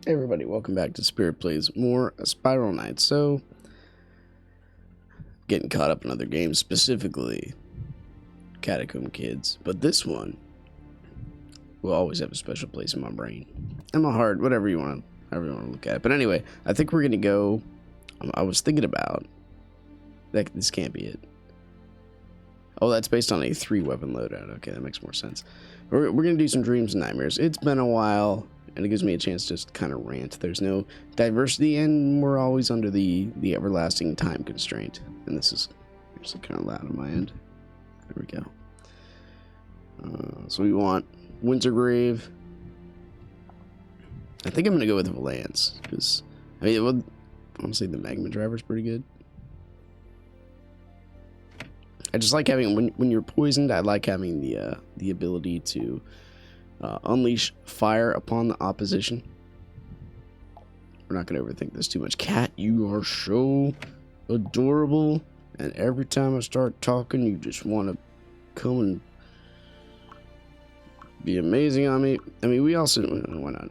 Hey everybody, welcome back to Spirit Plays More Spiral Knight. So, getting caught up in other games, specifically Catacomb Kids, but this one will always have a special place in my brain, and my heart, whatever you want to look at it. But anyway, I think we're gonna go. I was thinking about that. This can't be it. Oh, that's based on a 3-weapon loadout. Okay, that makes more sense. We're gonna do some dreams and nightmares. It's been a while. And it gives me a chance to just kind of rant. There's no diversity, and we're always under the everlasting time constraint. And this is actually kind of loud on my end. There we go. So we want Wintergrave. I think I'm going to go with Valance. Because, I mean, honestly, the Magma Driver is pretty good. I just like having, when you're poisoned, I like having the ability to unleash fire upon the opposition. We're not going to overthink this too much. Cat, you are so adorable, and every time I start talking, you just want to come and be amazing on me. I mean, why not?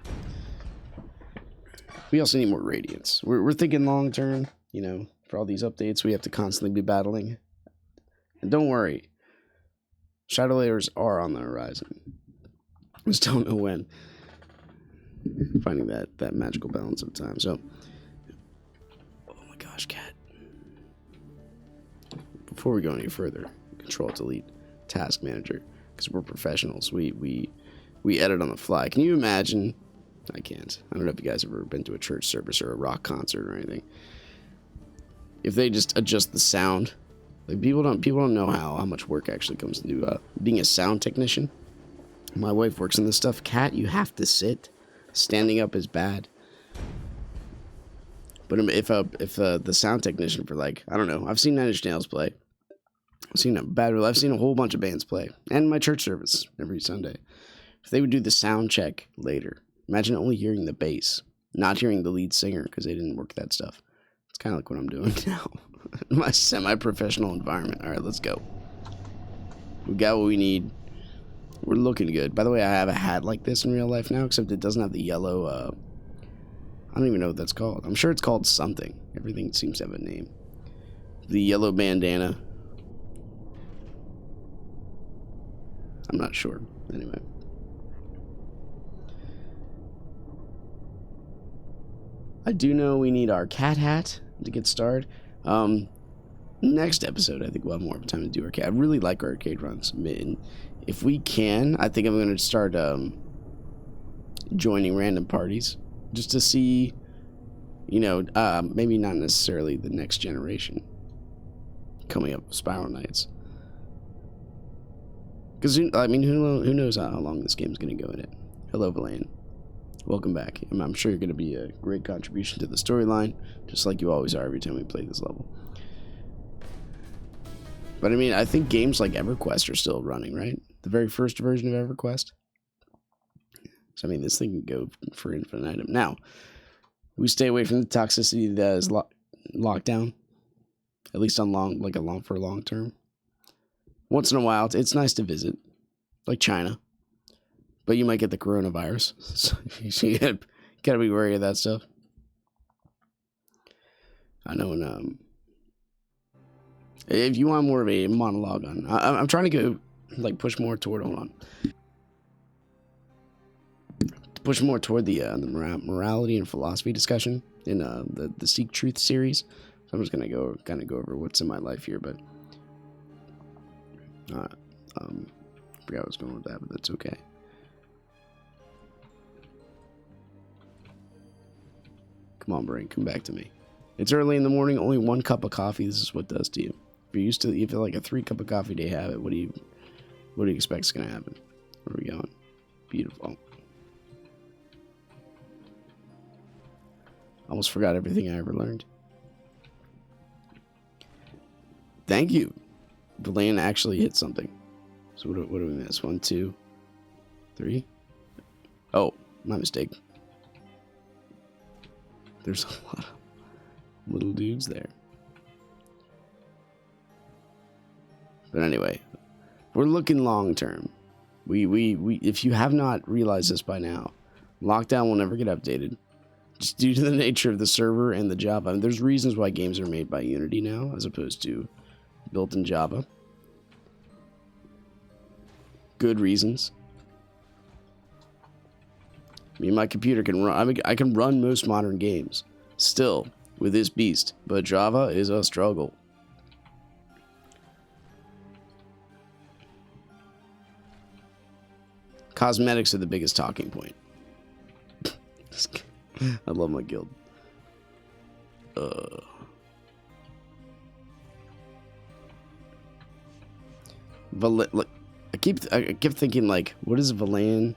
We also need more radiance. We're thinking long term, you know, for all these updates, we have to constantly be battling. And don't worry, shadow layers are on the horizon. Just don't know when. Finding that magical balance of time. So, oh my gosh, cat. Before we go any further, Control-Delete Task Manager, because we're professionals. We edit on the fly. Can you imagine? I can't. I don't know if you guys have ever been to a church service or a rock concert or anything. If they just adjust the sound, like people don't know how much work actually comes into being a sound technician. My wife works in this stuff. Cat, you have to sit. Standing up is bad. But if the sound technician for, like, I don't know, I've seen Nine Inch Nails play. I've seen a whole bunch of bands play, and my church service every Sunday. If they would do the sound check later, imagine only hearing the bass, not hearing the lead singer because they didn't work that stuff. It's kind of like what I'm doing now. My semi-professional environment. All right, let's go. We got what we need. We're looking good. By the way, I have a hat like this in real life now, except it doesn't have the yellow, I don't even know what that's called. I'm sure it's called something. Everything seems to have a name. The yellow bandana. I'm not sure. Anyway. I do know we need our cat hat to get started. Next episode, I think we'll have more time to do arcade. I really like arcade runs. And if we can, I think I'm going to start joining random parties just to see, you know, maybe not necessarily the next generation coming up with Spiral Knights. Because, I mean, who knows how long this game's going to go in it. Hello, Valane. Welcome back. I'm sure you're going to be a great contribution to the storyline, just like you always are every time we play this level. But I mean, I think games like EverQuest are still running, right? The very first version of EverQuest. So I mean, this thing can go for infinitum. Now, we stay away from the toxicity that is locked down, at least on for long term. Once in a while, it's nice to visit, like China, but you might get the coronavirus, so you gotta be wary of that stuff. I know, if you want more of a monologue on, I'm trying to go, like, push more toward, hold on. Push more toward the morality and philosophy discussion in the Seek Truth series. So I'm just gonna go over what's in my life here, but I forgot where I was going with that, but that's okay. Come on, brain, come back to me. It's early in the morning, only 1 cup of coffee. This is what it does to you. If you feel like a 3-cup of coffee day habit, what do you expect is going to happen? Where are we going? Beautiful. Almost forgot everything I ever learned. Thank you. The land actually hit something. So what do we miss? 1, 2, 3. Oh, my mistake. There's a lot of little dudes there. But anyway, we're looking long term. We if you have not realized this by now, lockdown will never get updated. Just due to the nature of the server and the Java. I mean, there's reasons why games are made by Unity now, as opposed to built in Java. Good reasons. I mean, my computer can run. I mean, I can run most modern games still with this beast, but Java is a struggle. Cosmetics are the biggest talking point. I love my guild. I keep thinking, like, what does Valan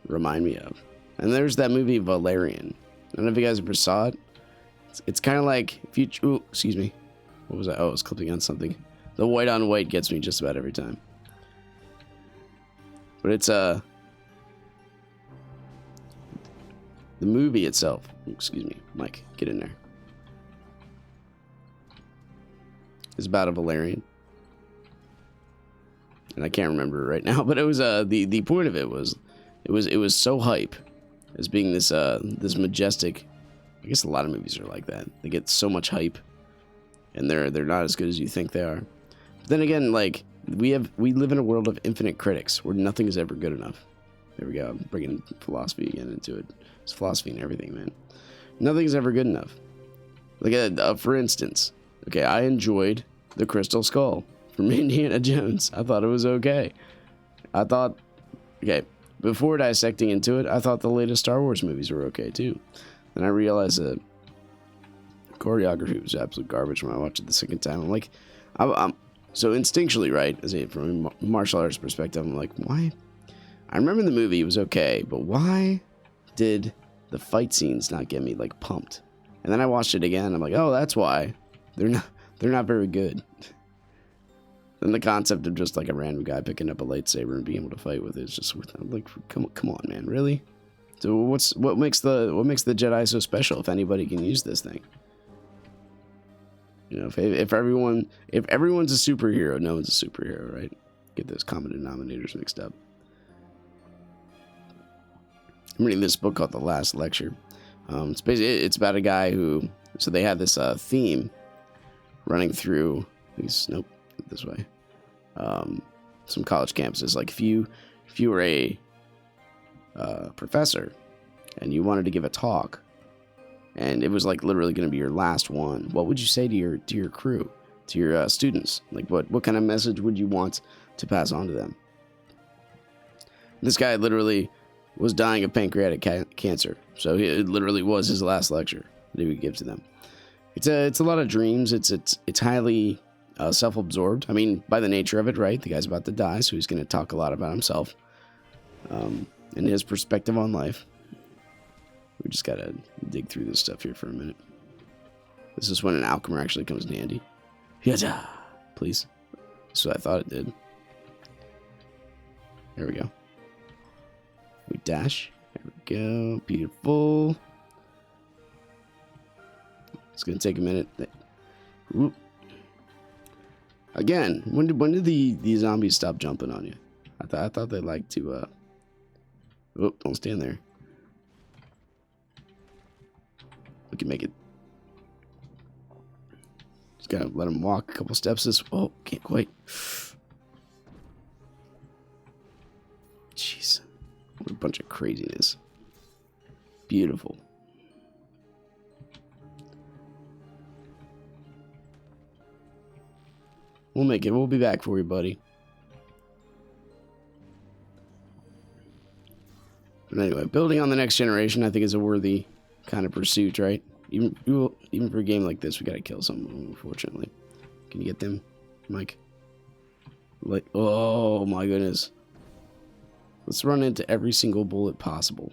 remind me of? And there's that movie Valerian. I don't know if you guys ever saw it. It's kind of like if you. Ooh, excuse me. What was that? Oh, I was clipping on something. The white on white gets me just about every time. But it's the movie itself. Excuse me, Mike, get in there. It's about a Valerian, and I can't remember right now. But it was the point of it was so hype as being this this majestic. I guess a lot of movies are like that. They get so much hype, and they're not as good as you think they are. But then again, like we live in a world of infinite critics where nothing is ever good enough. There we go. I'm bringing philosophy again into it. It's philosophy and everything, man. Nothing's ever good enough. Like, for instance, okay, I enjoyed the Crystal Skull from Indiana Jones. I thought it was okay. Okay, before dissecting into it, I thought the latest Star Wars movies were okay too. And I realized that choreography was absolute garbage when I watched it the second time. I'm like, I'm so instinctually, right, from a martial arts perspective, I'm like, why? I remember the movie, it was okay, but why did the fight scenes not get me, like, pumped? And then I watched it again, I'm like, oh, that's why. They're not very good. Then the concept of just, like, a random guy picking up a lightsaber and being able to fight with it is just, I'm like, come on, man, really? So what makes the Jedi so special if anybody can use this thing? You know, if everyone's a superhero, no one's a superhero, right? Get those common denominators mixed up. I'm reading this book called The Last Lecture. It's about a guy who, so they had this theme running through this way, some college campuses. Like if you were a professor and you wanted to give a talk, and it was like literally going to be your last one, what would you say to your crew, to your students? Like what kind of message would you want to pass on to them? This guy literally was dying of pancreatic cancer, so it literally was his last lecture that he would give to them. It's a lot of dreams. It's highly self-absorbed. I mean, by the nature of it, right? The guy's about to die, so he's going to talk a lot about himself and his perspective on life. We just gotta dig through this stuff here for a minute. This is when an alchemy actually comes in handy. Yaja! Please. That's what I thought it did. There we go. We dash. There we go. Beautiful. It's gonna take a minute. Whoop. Again, when did the zombies stop jumping on you? I thought they liked to Whoop, don't stand there. We can make it. Just gotta let him walk a couple steps this. Oh, can't quite. Jeez. What a bunch of craziness. Beautiful. We'll make it. We'll be back for you, buddy. But anyway, building on the next generation, I think, is a worthy kind of pursuit, right? Even for a game like this, we gotta kill someone, unfortunately. Can you get them, Mike? Like, oh my goodness. Let's run into every single bullet possible.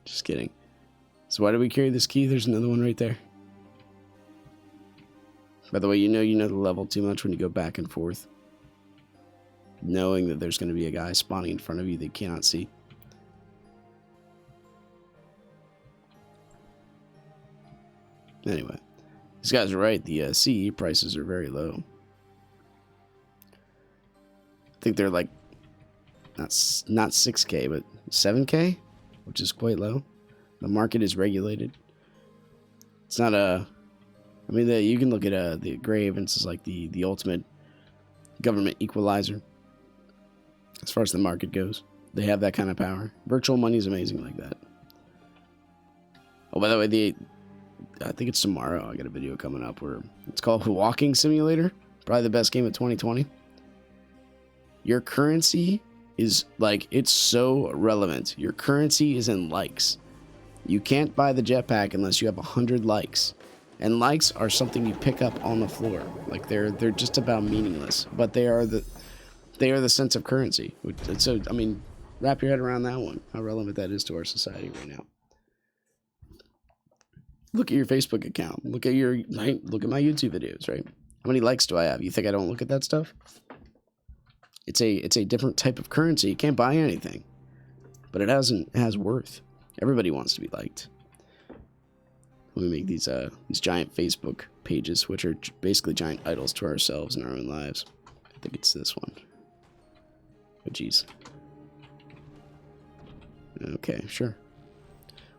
Just kidding. So why do we carry this key? There's another one right there. By the way, you know the level too much when you go back and forth, knowing that there's going to be a guy spawning in front of you that you cannot see. Anyway, these guys are right. The CE prices are very low. I think they're like not 6K, but 7K. which is quite low. The market is regulated. It's not a... I mean, you can look at the Grey Havens as like the ultimate government equalizer as far as the market goes. They have that kind of power. Virtual money is amazing like that. Oh, by the way, I think it's tomorrow. I got a video coming up where it's called Walking Simulator. Probably the best game of 2020. Your currency is like, it's so relevant. Your currency is in likes. You can't buy the jetpack unless you have 100 likes. And likes are something you pick up on the floor. Like they're just about meaningless, but they are the sense of currency. So I mean, wrap your head around that one. How relevant that is to our society right now. Look at your Facebook account. Look at my YouTube videos, right? How many likes do I have? You think I don't look at that stuff? It's a different type of currency. You can't buy anything, but it has worth. Everybody wants to be liked. We make these giant Facebook pages, which are basically giant idols to ourselves and our own lives. I think it's this one. Oh, jeez. Okay, sure.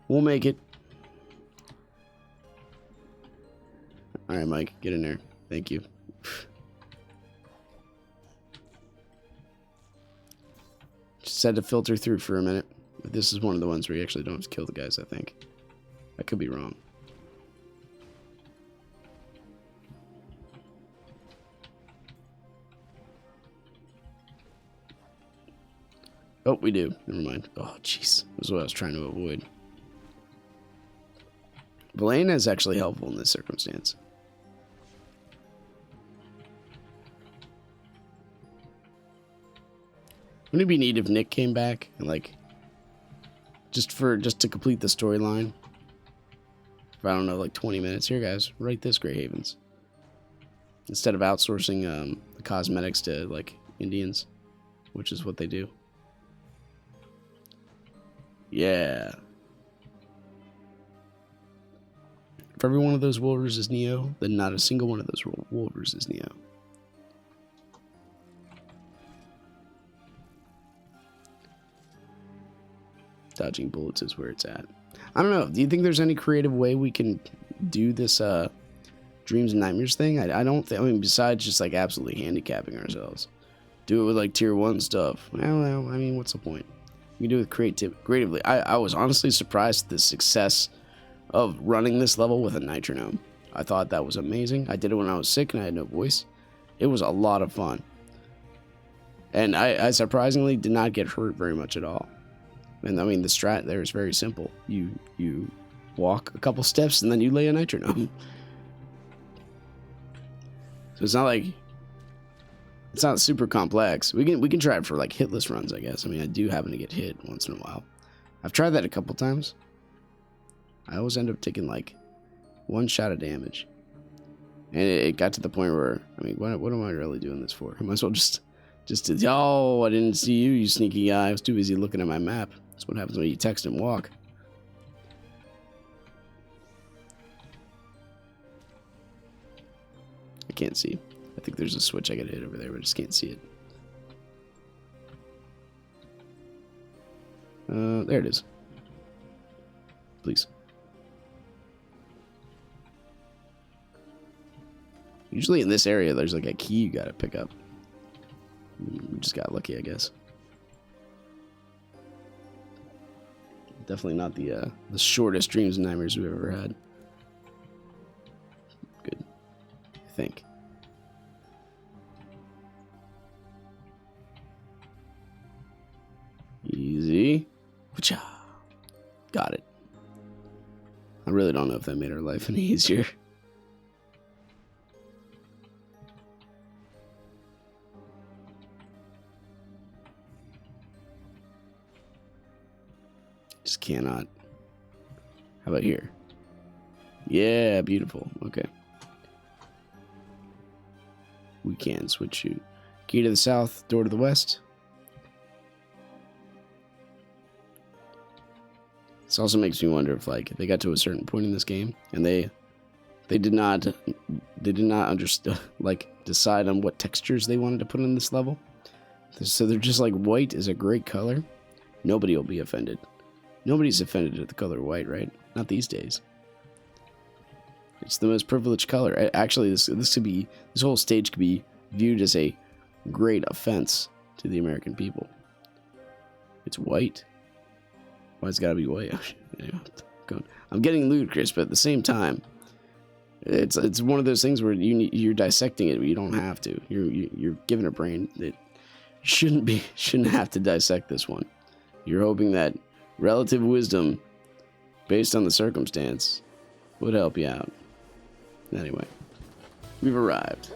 We'll make it. All right, Mike, get in there. Thank you. Just had to filter through for a minute. But this is one of the ones where you actually don't have to kill the guys, I think. I could be wrong. Oh, we do. Never mind. Oh, jeez. This is what I was trying to avoid. Blaine is actually helpful in this circumstance. Wouldn't it be neat if Nick came back and like just to complete the storyline? For, I don't know, like 20 minutes. Here, guys, write this, Grey Havens. Instead of outsourcing the cosmetics to like Indians, which is what they do. Yeah. If every one of those Wolvers is Neo, then not a single one of those Wolvers is Neo. Dodging bullets is where it's at. I don't know. Do you think there's any creative way we can do this dreams and nightmares thing? I don't think. I mean, besides just like absolutely handicapping ourselves, do it with like tier 1 stuff. Well, I mean, what's the point? You can do it creatively. I was honestly surprised at the success of running this level with a nitronome. I thought that was amazing. I did it when I was sick and I had no voice. It was a lot of fun. And I surprisingly did not get hurt very much at all. And I mean, the strat there is very simple. You walk a couple steps and then you lay a nitronome. So it's not like, it's not super complex. We can try it for like hitless runs, I guess. I mean, I do happen to get hit once in a while. I've tried that a couple times. I always end up taking like 1 shot of damage. And it got to the point where, I mean, what am I really doing this for? I might as well just oh, I didn't see you, you sneaky guy. I was too busy looking at my map. That's what happens when you text and walk. I can't see. I think there's a switch I gotta hit over there, but I just can't see it. There it is. Please. Usually in this area, there's like a key you gotta pick up. We just got lucky, I guess. Definitely not the shortest dreams and nightmares we've ever had. Good. I think. Easy. Whatcha? Got it. I really don't know if that made our life any easier. Just cannot. How about here? Yeah, beautiful. Okay. We can switch shoot. Key to the south, door to the west. This also makes me wonder if like they got to a certain point in this game and they did not understand, like, decide on what textures they wanted to put in this level. So they're just like, white is a great color. Nobody will be offended. Nobody's offended at the color white, right? Not these days. It's the most privileged color. Actually, this whole stage could be viewed as a great offense to the American people. It's white. Why it's gotta be white? I'm getting ludicrous, but at the same time, it's one of those things where you're dissecting it, but you don't have to. You're given a brain that shouldn't have to dissect this one. You're hoping that relative wisdom, based on the circumstance, would help you out. Anyway, we've arrived.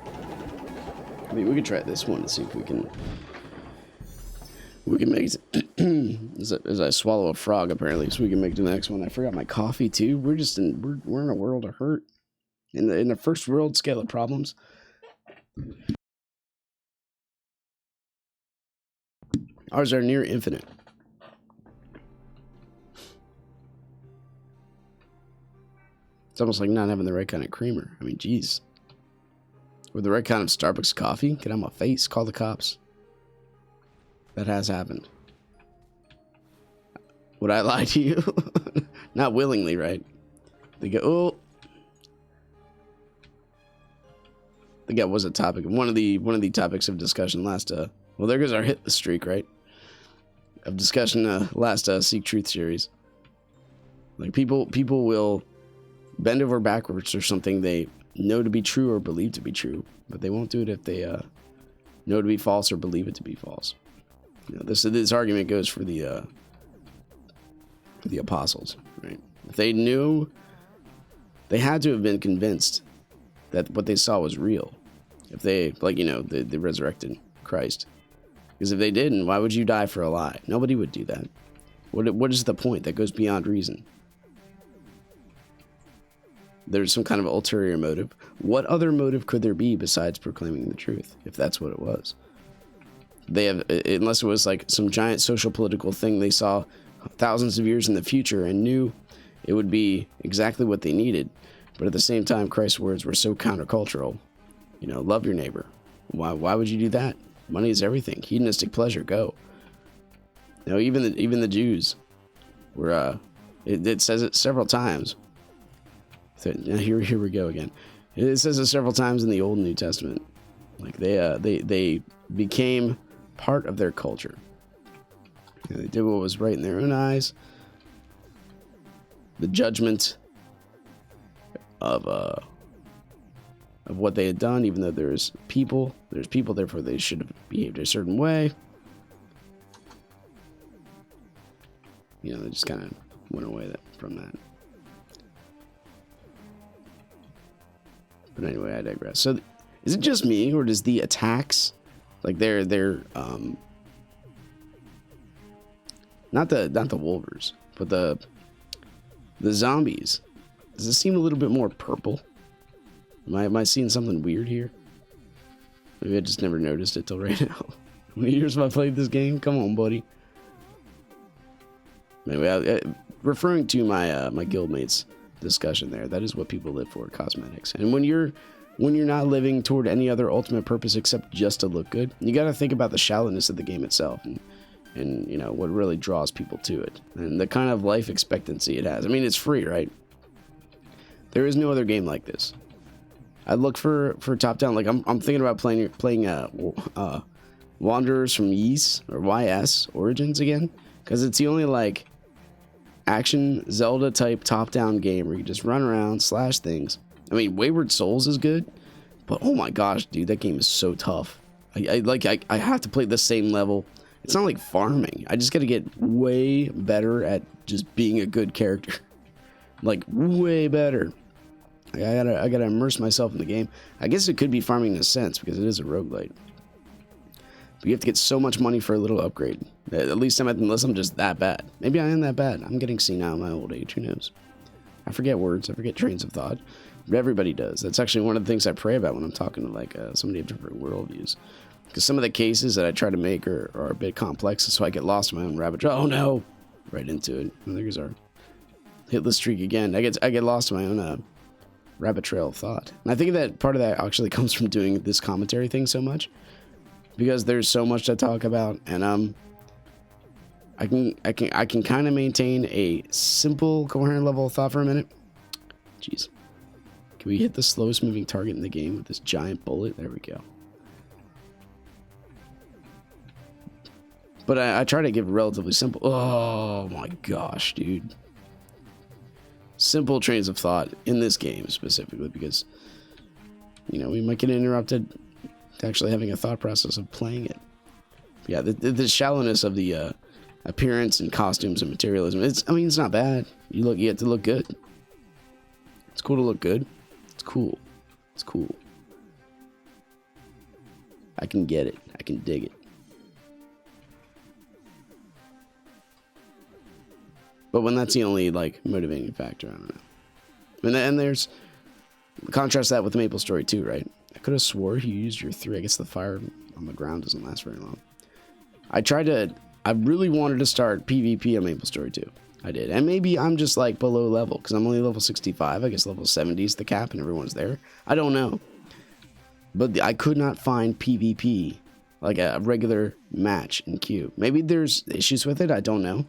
I mean, we could try this one and see if we can make it as I swallow a frog, apparently, so we can make the next one. I forgot my coffee too. We're in a world of hurt. In the first world scale of problems. Ours are near infinite. It's almost like not having the right kind of creamer. I mean, geez. Or the right kind of Starbucks coffee. Get on my face. Call the cops. That has happened. Would I lie to you? Not willingly, right? They go, oh. I think that was a topic. One of the topics of discussion last, well, there goes our hit streak, right? Of discussion last Seek Truth series. Like, people will bend over backwards for something they know to be true or believe to be true, but they won't do it if they know to be false or believe it to be false. You know, this argument goes for the apostles, right? If they knew, they had to have been convinced that what they saw was real. If they, like, you know, they resurrected Christ. Because if they didn't, why would you die for a lie? Nobody would do that. What is the point? That goes beyond reason. There's some kind of ulterior motive. What other motive could there be besides proclaiming the truth, if that's what it was? They have, unless it was like some giant social political thing they saw thousands of years in the future and knew it would be exactly what they needed. But at the same time, Christ's words were so countercultural. You know, love your neighbor. Why would you do that? Money is everything. Hedonistic pleasure, go. You know, even the Jews were. It says it several times. So, here we go again. It says it several times in the Old and New Testament. Like they became part of their culture. You know, they did what was right in their own eyes. The judgment of what they had done, even though there's people, therefore they should have behaved a certain way. You know, they just kind of went away from that. But anyway, I digress. So, is it just me, or does the attacks, like they're not the wolvers, but the zombies, does it seem a little bit more purple? Am I seeing something weird here? Maybe I just never noticed it till right now. How many years have I played this game? Come on, buddy. Anyway, referring to my my guildmates discussion there, that is what people live for, cosmetics. And when you're not living toward any other ultimate purpose except just to look good, you got to think about the shallowness of the game itself and you know what really draws people to it and the kind of life expectancy it has. I mean, it's free, right? There is no other game like this. I look for top down. Like I'm thinking about playing Wanderers from Ys or YS Origins again, because it's the only like action Zelda type top down game where you just run around, slash things. I mean, Wayward Souls is good, but oh my gosh, dude, that game is so tough. I have to play the same level. It's not like farming. I just got to get way better at just being a good character, like way better. I gotta immerse myself in the game. I guess it could be farming in a sense because it is a roguelite. But you have to get so much money for a little upgrade. At least unless I'm just that bad. Maybe I am that bad. I'm getting senile in my old age. Who knows? I forget words. I forget trains of thought. But everybody does. That's actually one of the things I pray about when I'm talking to like somebody of different worldviews. Because some of the cases that I try to make are a bit complex, so I get lost in my own rabbit trail. Oh no! Right into it. And there's our hitless streak again. I get lost in my own rabbit trail of thought. And I think that part of that actually comes from doing this commentary thing so much. Because there's so much to talk about, and I can kind of maintain a simple, coherent level of thought for a minute. Jeez. Can we hit the slowest moving target in the game with this giant bullet? There we go. But I try to give relatively simple. Oh my gosh, dude. Simple trains of thought in this game specifically because, you know, we might get interrupted to actually having a thought process of playing it. Yeah, the shallowness of the appearance and costumes and materialism. I mean, it's not bad. You get to look good. It's cool to look good. It's cool. It's cool. I can get it. I can dig it. But when that's the only, like, motivating factor, I don't know. And there's... Contrast that with Maple Story 2, right? I could have swore you used your 3. I guess the fire on the ground doesn't last very long. I really wanted to start PvP on Maple Story 2. I did. And maybe I'm just, like, below level, because I'm only level 65. I guess level 70 is the cap, and everyone's there. I don't know. But I could not find PvP, like a regular match in queue. Maybe there's issues with it. I don't know.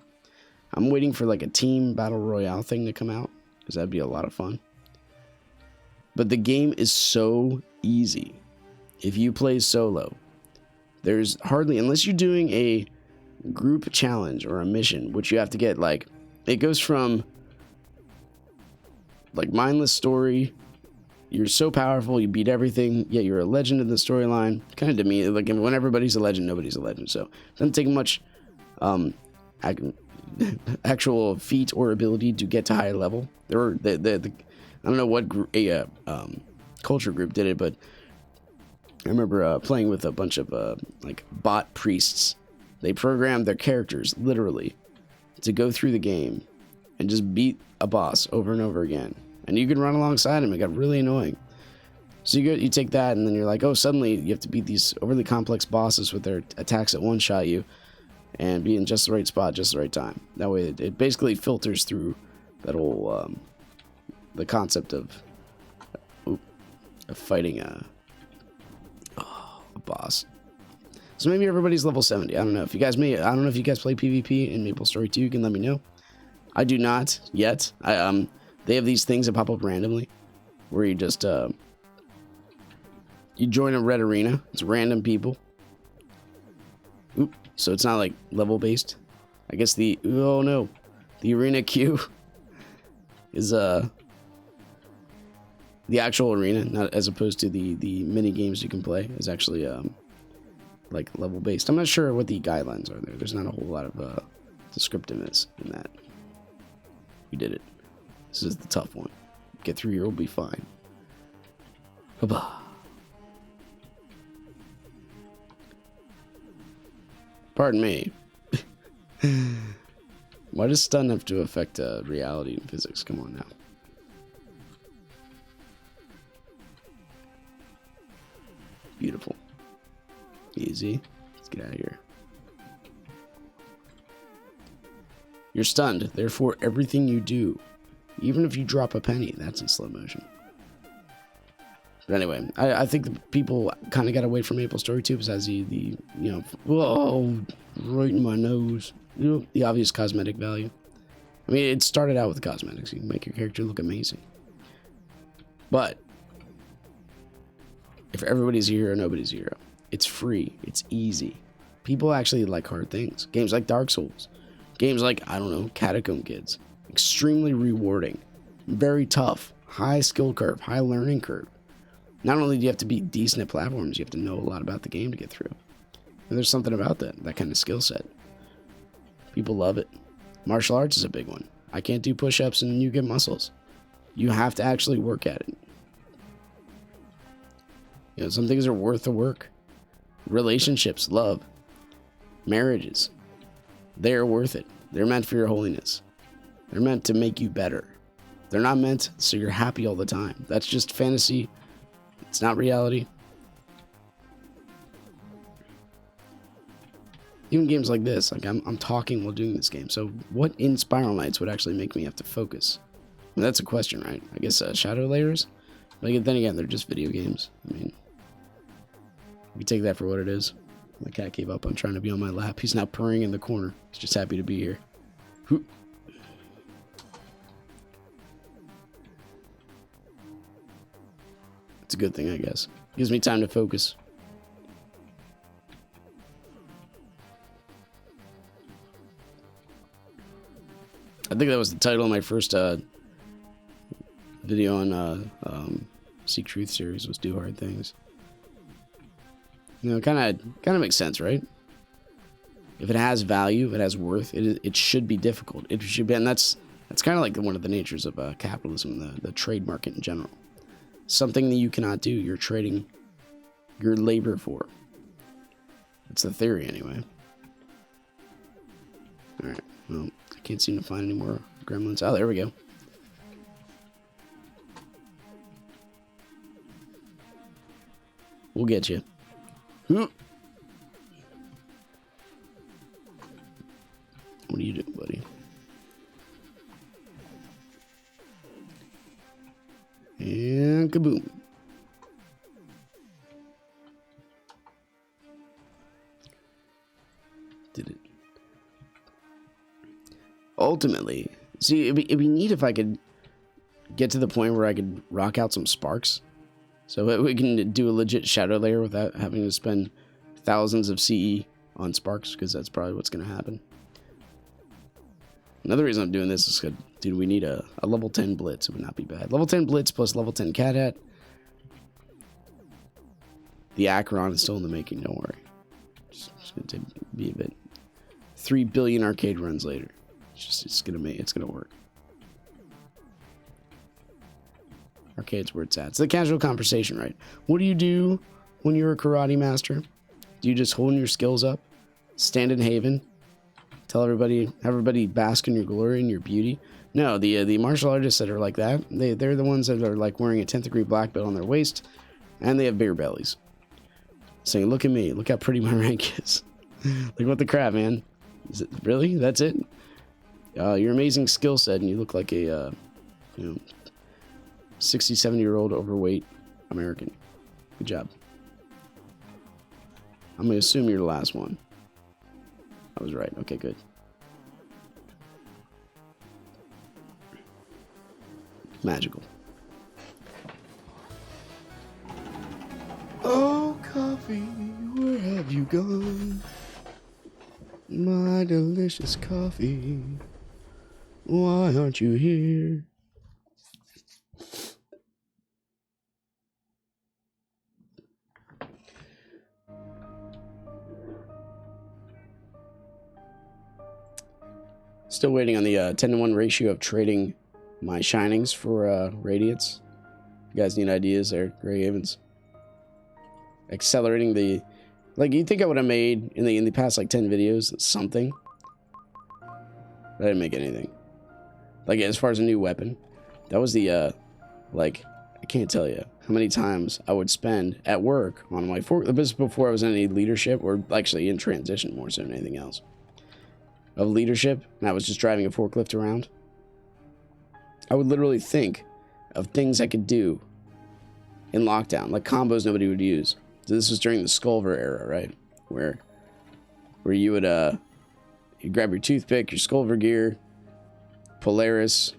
I'm waiting for like a team battle royale thing to come out because that'd be a lot of fun. But the game is so easy. If you play solo, there's hardly, unless you're doing a group challenge or a mission, which you have to get like, it goes from like mindless story. You're so powerful, you beat everything, yet you're a legend in the storyline. Kind of to me, like when everybody's a legend, nobody's a legend. So it doesn't take much actual feat or ability to get to higher level. There were I don't know what culture group did it, but I remember playing with a bunch of like bot priests. They programmed their characters literally to go through the game and just beat a boss over and over again, and you can run alongside him. It got really annoying. So you take that, and then you're like, oh, suddenly you have to beat these overly complex bosses with their attacks that one-shot you. And be in just the right spot, just the right time. That way, it basically filters through that whole the concept of fighting a boss. So maybe everybody's level 70. I don't know if you guys I don't know if you guys play PvP in Maple Story 2. You can let me know. I do not yet. They have these things that pop up randomly, where you just you join a red arena. It's random people. Oop. So it's not like level based. I guess the arena queue is the actual arena, not as opposed to the mini games you can play, is actually like level based. I'm not sure what the guidelines are there. There's not a whole lot of descriptiveness in that. We did it. This is the tough one. Get through here, we'll be fine. Bye-bye. Pardon me. Why does stun have to affect reality and physics? Come on now. Beautiful. Easy. Let's get out of here. You're stunned. Therefore, everything you do, even if you drop a penny, that's in slow motion. But anyway, I think the people kind of got away from Maple Story 2 besides the whoa, right in my nose. The obvious cosmetic value. I mean, it started out with cosmetics. You can make your character look amazing. But if everybody's a hero, nobody's a hero. It's free. It's easy. People actually like hard things. Games like Dark Souls. Games like, I don't know, Catacomb Kids. Extremely rewarding. Very tough. High skill curve. High learning curve. Not only do you have to be decent at platforms, you have to know a lot about the game to get through. And there's something about that kind of skill set. People love it. Martial arts is a big one. I can't do push-ups and you get muscles. You have to actually work at it. You know, some things are worth the work. Relationships, love, marriages, they're worth it. They're meant for your holiness. They're meant to make you better. They're not meant so you're happy all the time. That's just fantasy. It's not reality. Even games like this, like I'm talking while doing this game. So what in Spiral Knights would actually make me have to focus? Well, that's a question, right? I guess Shadow Layers? But then again, they're just video games. I mean, we take that for what it is. My cat gave up on trying to be on my lap. He's now purring in the corner. He's just happy to be here. It's a good thing, I guess. Gives me time to focus. I think that was the title of my first video on Seek Truth series, was Do Hard Things. You know, kind of makes sense, right? If it has value, if it has worth, it should be difficult. It should be, and that's kind of like one of the natures of capitalism, the trade market in general. Something that you cannot do, you're trading your labor for. That's the theory, anyway. All right. Well, I can't seem to find any more gremlins. Oh, there we go. We'll get you. What are you doing, buddy? And kaboom. Did it. Ultimately, see, it'd be neat if I could get to the point where I could rock out some sparks. So we can do a legit shadow layer without having to spend thousands of CE on sparks, because that's probably what's going to happen. Another reason I'm doing this is because, dude, we need a level 10 blitz. It would not be bad. Level 10 blitz plus level 10 cat hat. The Acheron is still in the making, don't worry. It's going to be a bit. 3 billion arcade runs later. It's gonna work. Arcade's where it's at. It's the casual conversation, right? What do you do when you're a karate master? Do you just hold your skills up, stand in haven, tell everybody bask in your glory and your beauty? No, the martial artists that are like that, they're the ones that are like wearing a 10th degree black belt on their waist, and they have beer bellies, saying, "Look at me, look how pretty my rank is." Like, what the crap, man? Is it really? That's it? Your amazing skill set, and you look like a 67-year-old overweight American. Good job. I'm gonna assume you're the last one. I was right. Okay, good. Magical. Oh, coffee, where have you gone? My delicious coffee. Why aren't you here? Still waiting on the 10-to-1 ratio of trading my shinings for radiance. If you guys need ideas there, Grey Havens. Accelerating the... Like, you'd think I would have made in the past, like, 10 videos, something. But I didn't make anything. Like, as far as a new weapon. That was the, like, I can't tell you how many times I would spend at work on my forklift. This was before I was in any leadership, or actually in transition more so than anything else. Of leadership, and I was just driving a forklift around. I would literally think of things I could do in lockdown, like combos nobody would use. So this was during the Skulver era, right? Where you would you grab your toothpick, your Skulver gear, Polaris,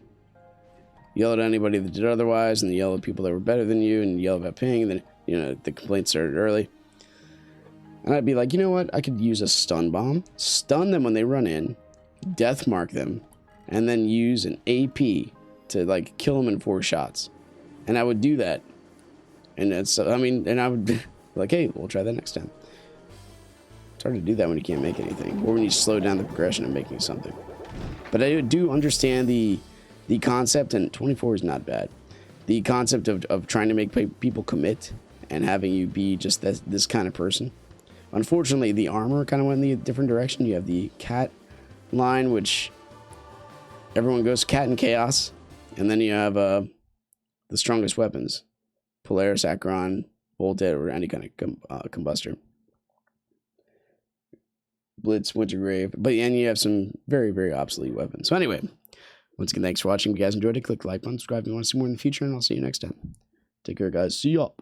yell at anybody that did otherwise, and then yell at people that were better than you, and yell about ping, and then, you know, the complaints started early. And I'd be like, you know what? I could use a stun bomb, stun them when they run in, death mark them, and then use an AP to, like, kill them in 4 shots. And I would do that. And it's, I mean, and I would be like, hey, we'll try that next time. It's hard to do that when you can't make anything, or when you slow down the progression of making something. But I do understand the concept, and 24 is not bad. The concept of trying to make people commit and having you be just this kind of person. Unfortunately, the armor kind of went in the different direction. You have the cat line, which everyone goes cat and chaos. And then you have the strongest weapons. Polaris, Acheron, Voltet, or any kind of combustor. Blitz, Wintergrave. But and you have some very, very obsolete weapons. So anyway, once again, thanks for watching. If you guys enjoyed it, click the like button, subscribe if you want to see more in the future, and I'll see you next time. Take care, guys. See y'all.